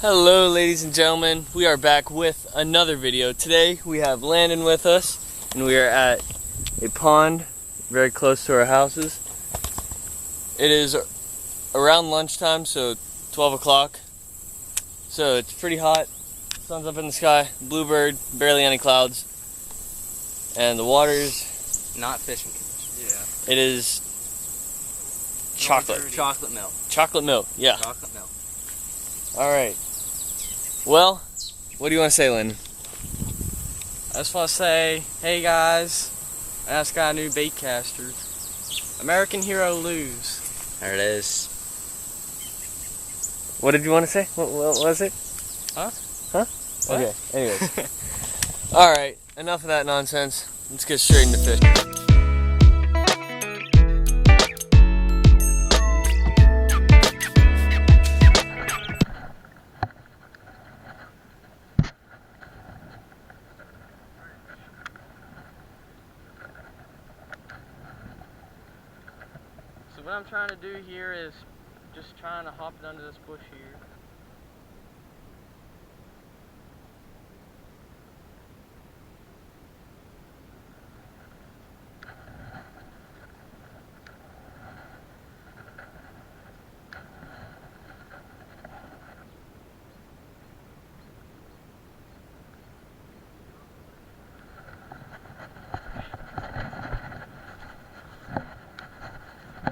Hello ladies and gentlemen, we are back with another video. Today we have Landon with us and we are at a pond very close to our houses. It is around lunchtime, so 12 o'clock. So it's pretty hot, sun's up in the sky, bluebird, barely any clouds. And the water's not fishing conditions. Yeah. It is chocolate. Chocolate milk. Chocolate milk, yeah. Chocolate milk. Alright. Well, what do you want to say, Landon? I just want to say, hey guys, I just got a new bait caster. American Hero Lose. There it is. What did you want to say? What was it? Huh? Huh? What? Okay, anyways. Alright, enough of that nonsense. Let's get straight into fish. So what I'm trying to do here is just trying to hop it under this bush here.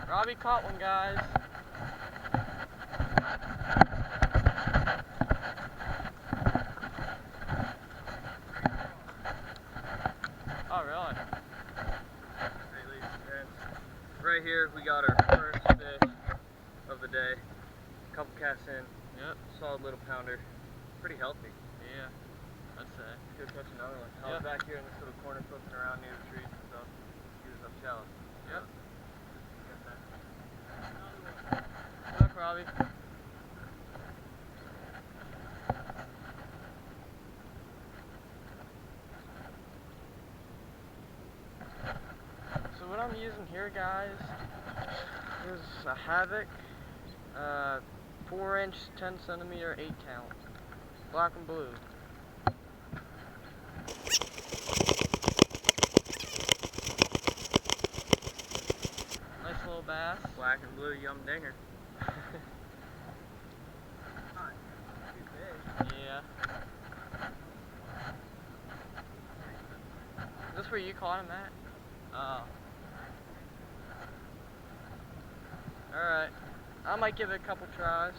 Robbie caught one, guys. Oh, really? Right here, we got our first fish of the day. Couple casts in. Yep. Solid little pounder. Pretty healthy. Yeah, I'd say. Go catch another one. I was back here in this little corner flipping around near the trees and stuff. He was up shallow. Yep. Good luck, Robbie. So what I'm using here, guys, is a Havoc 4-inch, 10cm, 8-count, black and blue. Nice little bass. Black and blue yum dinger. Yeah. Is this where you caught him at? Oh. Alright. I might give it a couple tries.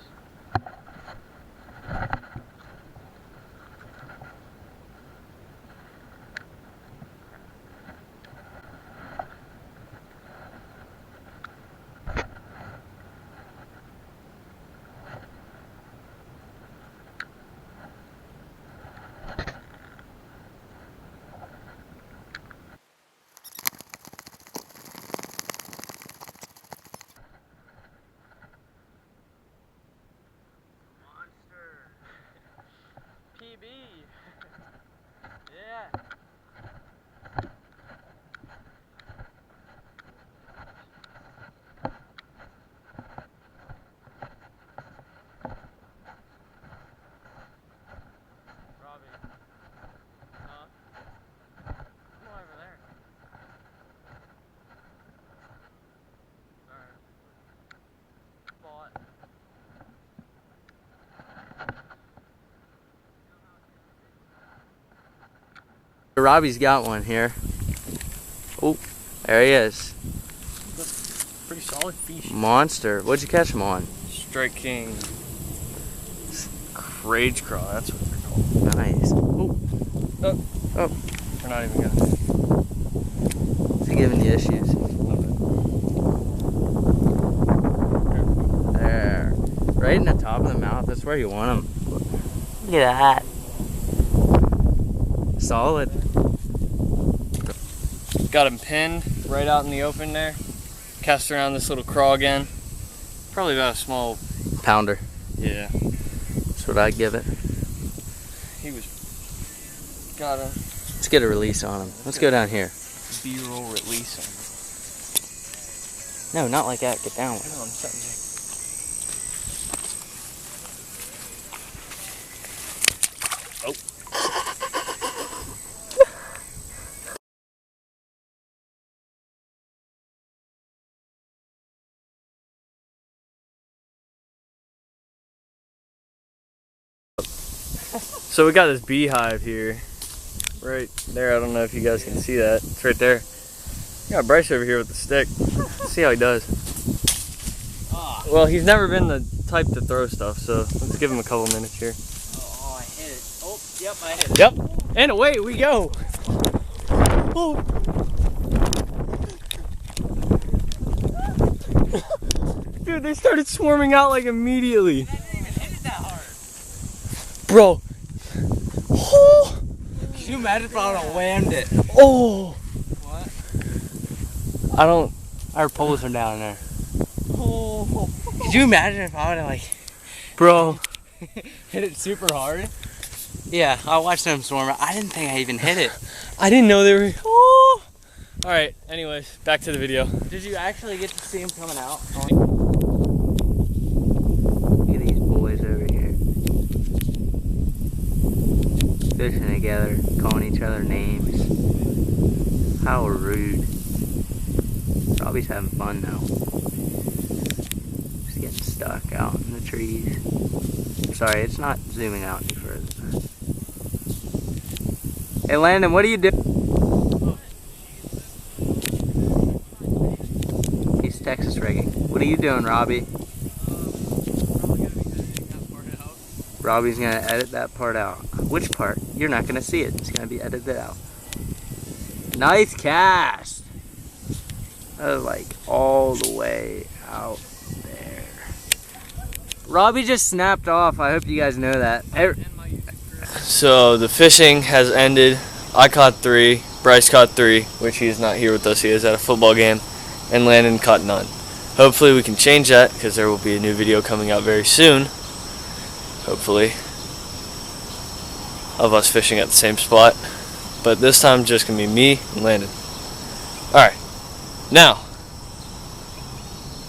PB. Yeah. Robbie. Huh? Come over there. Alright. Spot. Robbie's got one here. Oh, there he is. Pretty solid fish. Monster. What'd you catch him on? Strike King. Rage craw, that's what they're called. Nice. Oh. Oh. Oh. We're not even gonna. Is he giving you issues? There. Right in the top of the mouth. That's where you want him. Look at that. Solid. Got him pinned right out in the open there. Cast around this little craw again. Probably about a small Pounder. Yeah. That's what I'd give it. He was got a Let's get a release on him. Let's go down here. B-roll release on him. No, not like that. Get down with Hang it. on, something. Oh. So we got this beehive here, right there. I don't know if you guys can see that. It's right there. We got Bryce over here with the stick. Let's see how he does. Well, he's never been the type to throw stuff, so let's give him a couple minutes here. Oh, I hit it. Oh, yep, I hit it. Yep, and away we go. Oh. Dude, they started swarming out like immediately. I didn't even hit it that hard. Bro. Oh. Can you imagine if I would have whammed it? Oh. What? I don't. Our poles are down there. Oh. Could you imagine if I would have, like, Bro. hit it super hard? Yeah, I watched them swarm. I didn't think I even hit it. I didn't know they were. Oh. Alright, anyways, back to the video. Did you actually get to see him coming out? Look at these boys over here. Fishing together, calling each other names. How rude. Robbie's having fun though. Just getting stuck out in the trees. Sorry, it's not zooming out any further. Hey Landon, what are you doing? He's Texas rigging. What are you doing, Robbie? Robbie's gonna edit that part out. Which part? You're not gonna see it. It's gonna be edited out. Nice cast! That was like all the way out there. Robbie just snapped off. I hope you guys know that. So the fishing has ended. I caught 3. Bryce caught 3, which he is not here with us. He is at a football game. And Landon caught none. Hopefully we can change that because there will be a new video coming out very soon. Hopefully. Of us fishing at the same spot. But this time just going to be me and Landon. Alright. Now.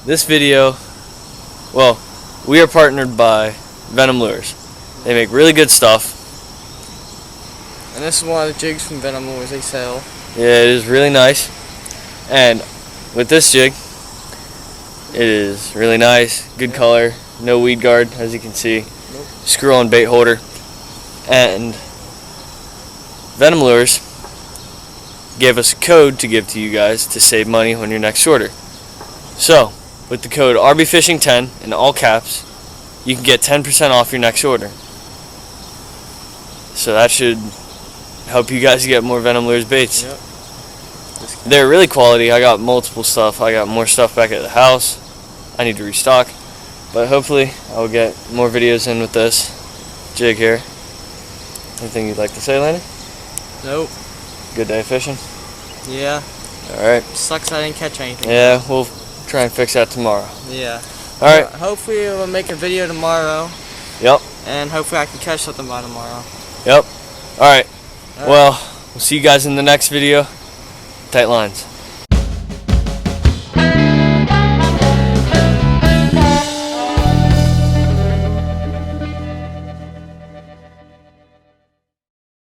This video. Well, we are partnered by Venom Lures. They make really good stuff. And this is one of the jigs from Venom Lures they sell. Yeah, it is really nice. And with this jig, it is really nice, good color, no weed guard, as you can see. Nope. Screw-on bait holder. And Venom Lures gave us a code to give to you guys to save money on your next order. So, with the code RBFishing10 in all caps, you can get 10% off your next order. So that should help you guys get more Venom Lures baits. Yep. They're really quality. I got multiple stuff. I got more stuff back at the house. I need to restock. But hopefully I will get more videos in with this jig here. Anything you'd like to say, Landon? Nope. Good day fishing? Yeah. Alright. Sucks I didn't catch anything. Yeah, we'll try and fix that tomorrow. Yeah. Alright. Hopefully we'll make a video tomorrow. Yep. And hopefully I can catch something by tomorrow. Yep. Alright. Well, we'll see you guys in the next video. Tight lines.